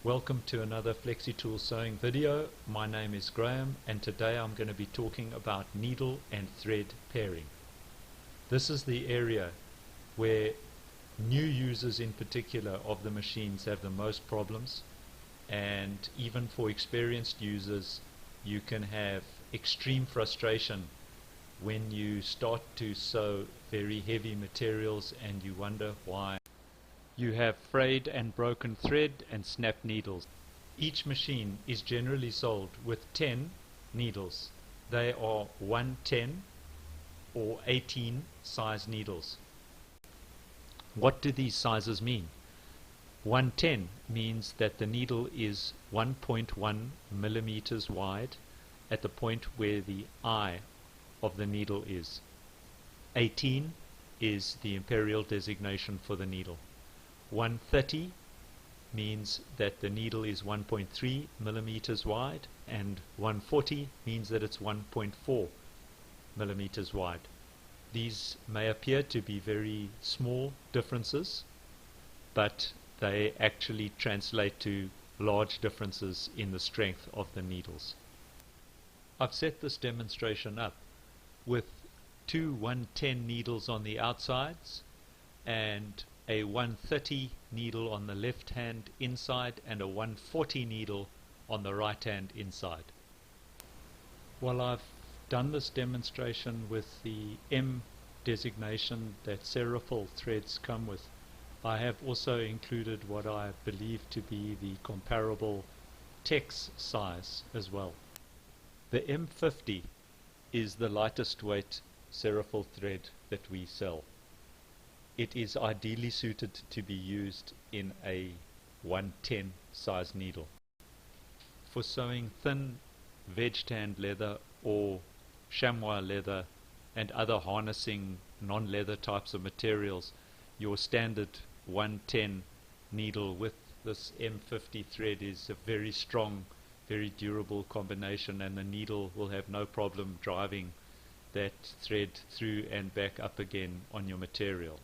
Welcome to another FlexiTool sewing video. My name is Graham and today I'm going to be talking about needle and thread pairing. This is the area where new users in particular of the machines have the most problems, and even for experienced users you can have extreme frustration when you start to sew very heavy materials and you wonder why you have frayed and broken thread and snapped needles. Each machine is generally sold with 10 needles. They are 110 or 18 size needles. What do these sizes mean? 110 means that the needle is 1.1 millimeters wide at the point where the eye of the needle is. 18 is the imperial designation for the needle. 130 means that the needle is 1.3 millimeters wide, and 140 means that it's 1.4 millimeters wide. These may appear to be very small differences, but they actually translate to large differences in the strength of the needles. I've set this demonstration up with two 110 needles on the outsides and a 130 needle on the left hand inside and a 140 needle on the right hand inside. While I've done this demonstration with the M designation that Serifil threads come with, I have also included what I believe to be the comparable Tex size as well. The M50 is the lightest weight Serifil thread that we sell. It is ideally suited to be used in a 110 size needle. For sewing thin veg-tanned leather or chamois leather and other harnessing non-leather types of materials, your standard 110 needle with this M50 thread is a very strong, very durable combination, and the needle will have no problem driving that thread through and back up again on your material.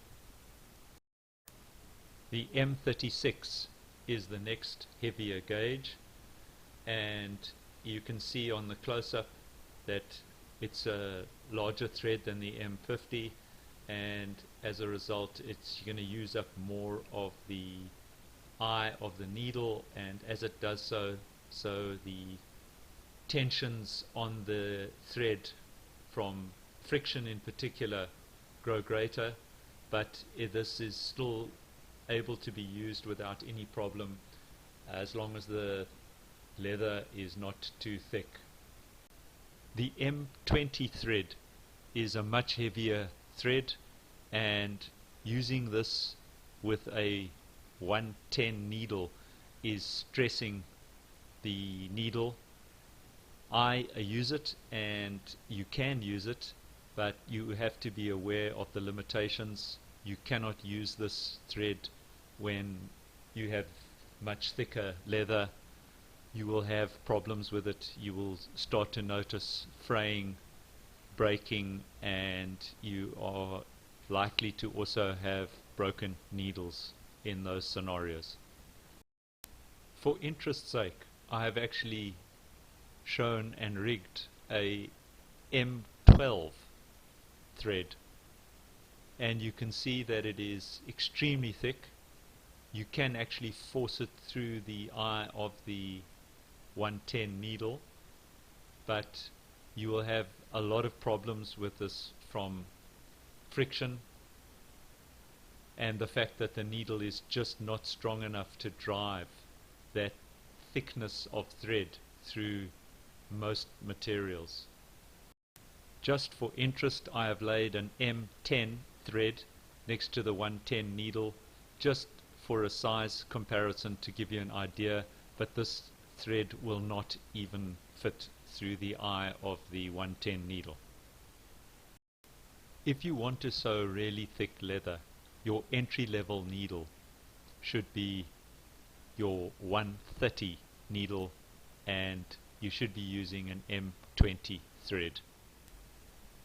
The M36 is the next heavier gauge, and you can see on the close-up that it's a larger thread than the M50, and as a result it's going to use up more of the eye of the needle, and as it does so the tensions on the thread from friction in particular grow greater, but this is still able to be used without any problem as long as the leather is not too thick. The M20 thread is a much heavier thread, and using this with a 110 needle is stressing the needle. I use it, and you can use it, but you have to be aware of the limitations. You cannot use this thread when you have much thicker leather. You will have problems with it. You will start to notice fraying, breaking, and you are likely to also have broken needles in those scenarios. For interest's sake, I have actually shown and rigged a M12 thread, and you can see that it is extremely thick. You can actually force it through the eye of the 110 needle, but you will have a lot of problems with this from friction and the fact that the needle is just not strong enough to drive that thickness of thread through most materials. Just for interest, I have laid an M10 thread next to the 110 needle just for a size comparison to give you an idea, but this thread will not even fit through the eye of the 110 needle. If you want to sew really thick leather, your entry-level needle should be your 130 needle, and you should be using an M20 thread.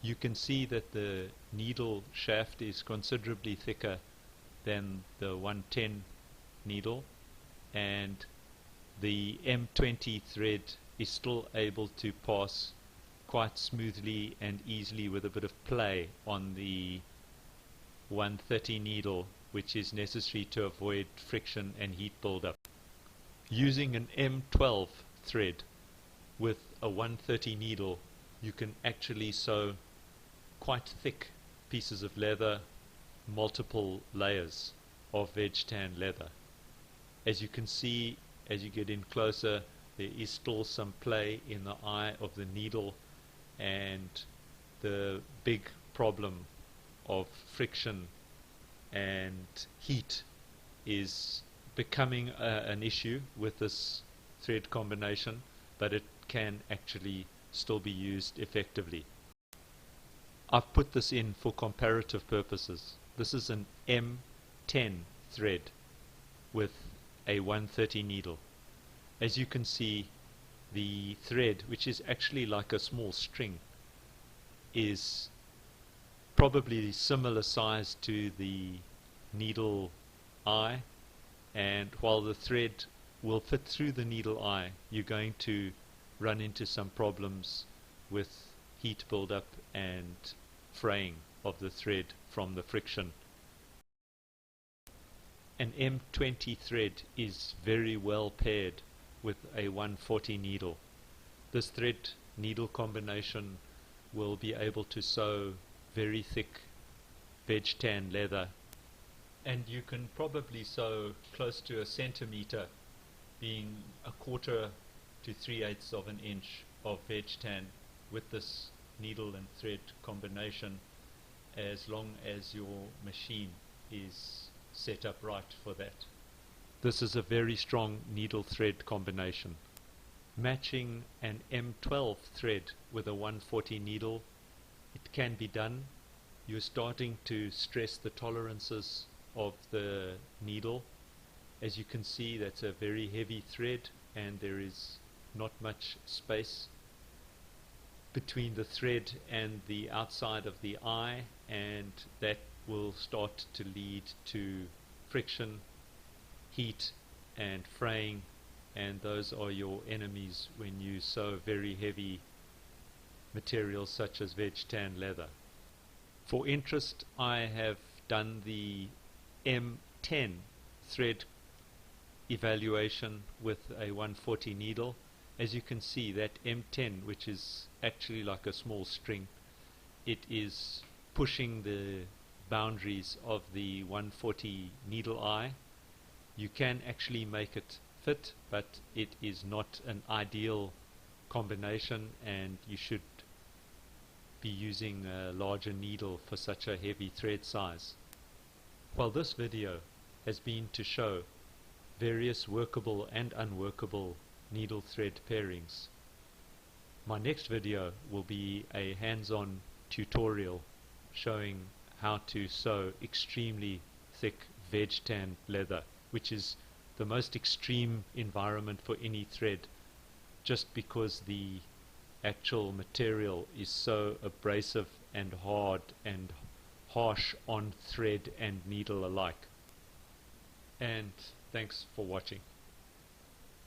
You can see that the needle shaft is considerably thicker than the 110 needle, and the M20 thread is still able to pass quite smoothly and easily with a bit of play on the 130 needle, which is necessary to avoid friction and heat buildup. Using an M12 thread with a 130 needle, you can actually sew quite thick pieces of leather, multiple layers of veg tan leather. As you can see, as you get in closer, there is still some play in the eye of the needle, and the big problem of friction and heat is becoming an issue with this thread combination, but it can actually still be used effectively. I've put this in for comparative purposes. This is an M10 thread with a 130 needle. As you can see, the thread, which is actually like a small string, is probably similar size to the needle eye, and while the thread will fit through the needle eye, you're going to run into some problems with heat buildup and fraying of the thread from the friction. An M20 thread is very well paired with a 140 needle. This thread needle combination will be able to sew very thick veg tan leather, and you can probably sew close to a centimeter, being 1/4 to 3/8 of an inch of veg tan with this needle and thread combination, as long as your machine is set up right for that. This is a very strong needle thread combination. Matching an M12 thread with a 140 needle, it can be done. You're starting to stress the tolerances of the needle. As you can see, that's a very heavy thread, and there is not much space between the thread and the outside of the eye, and that will start to lead to friction, heat and fraying, and those are your enemies when you sew very heavy materials such as veg tan leather. For interest, I have done the M10 thread evaluation with a 140 needle. As you can see, that M10, which is actually like a small string, it is pushing the boundaries of the 140 needle eye. You can actually make it fit, but it is not an ideal combination, and you should be using a larger needle for such a heavy thread size. Well, this video has been to show various workable and unworkable needle thread pairings. My next video will be a hands-on tutorial showing how to sew extremely thick veg tan leather, which is the most extreme environment for any thread, just because the actual material is so abrasive and hard and harsh on thread and needle alike. And thanks for watching.